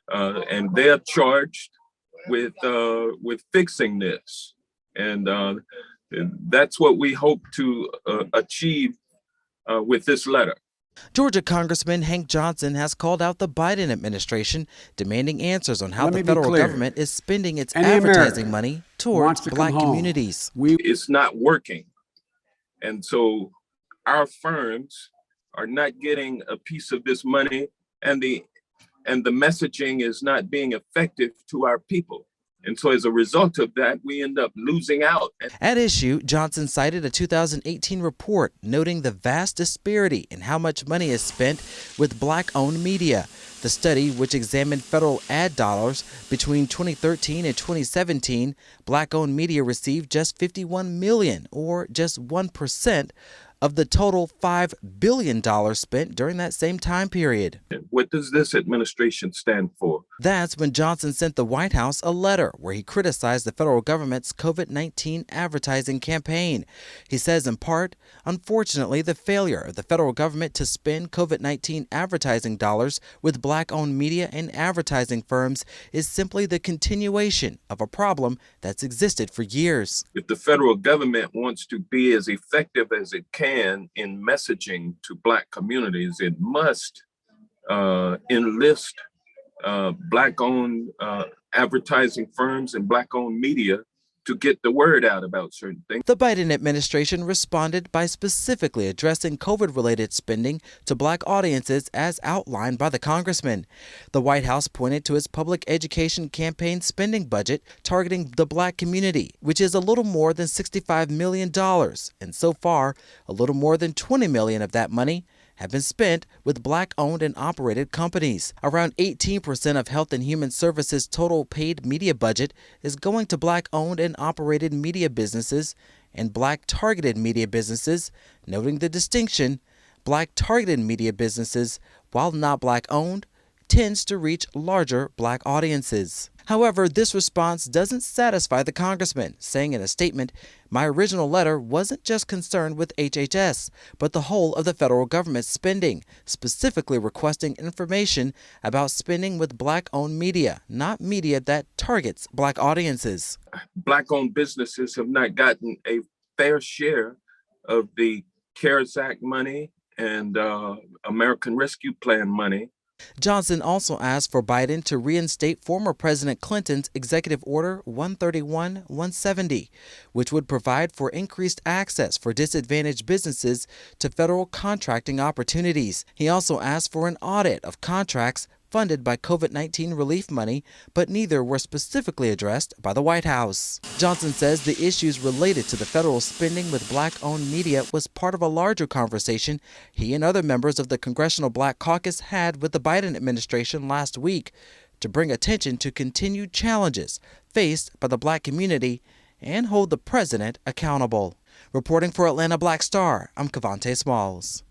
and they're charged with fixing this. And that's what we hope to achieve with this letter. Georgia Congressman Hank Johnson has called out the Biden administration, demanding answers on how the federal government is spending its advertising money towards Black communities. It's not working. And so our firms are not getting a piece of this money, and the messaging is not being effective to our people. And so as a result of that, we end up losing out. At issue, Johnson cited a 2018 report noting the vast disparity in how much money is spent with Black-owned media. The study, which examined federal ad dollars between 2013 and 2017, Black-owned media received just $51 million, or just 1%, of the total $5 billion spent during that same time period. What does this administration stand for? That's when Johnson sent the White House a letter where he criticized the federal government's COVID-19 advertising campaign. He says, in part, unfortunately, the failure of the federal government to spend COVID-19 advertising dollars with Black-owned media and advertising firms is simply the continuation of a problem that's existed for years. If the federal government wants to be as effective as it can in messaging to Black communities, it must enlist Black-owned advertising firms and Black-owned media to get the word out about certain things. The Biden administration responded by specifically addressing COVID-related spending to Black audiences as outlined by the congressman. The White House pointed to its public education campaign spending budget targeting the Black community, which is a little more than $65 million. And so far, a little more than $20 million of that money have been spent with Black-owned and operated companies. Around 18% of Health and Human Services' total paid media budget is going to Black-owned and operated media businesses and Black-targeted media businesses, noting the distinction, Black-targeted media businesses, while not Black-owned, tends to reach larger Black audiences. However, this response doesn't satisfy the congressman, saying in a statement, "My original letter wasn't just concerned with HHS, but the whole of the federal government's spending, specifically requesting information about spending with Black-owned media, not media that targets Black audiences." Black-owned businesses have not gotten a fair share of the CARES Act money and American Rescue Plan money. Johnson also asked for Biden to reinstate former President Clinton's Executive Order 131-170, which would provide for increased access for disadvantaged businesses to federal contracting opportunities. He also asked for an audit of contracts funded by COVID-19 relief money, but neither were specifically addressed by the White House. Johnson says the issues related to the federal spending with Black-owned media was part of a larger conversation he and other members of the Congressional Black Caucus had with the Biden administration last week to bring attention to continued challenges faced by the Black community and hold the president accountable. Reporting for Atlanta Black Star, I'm Cavante Smalls.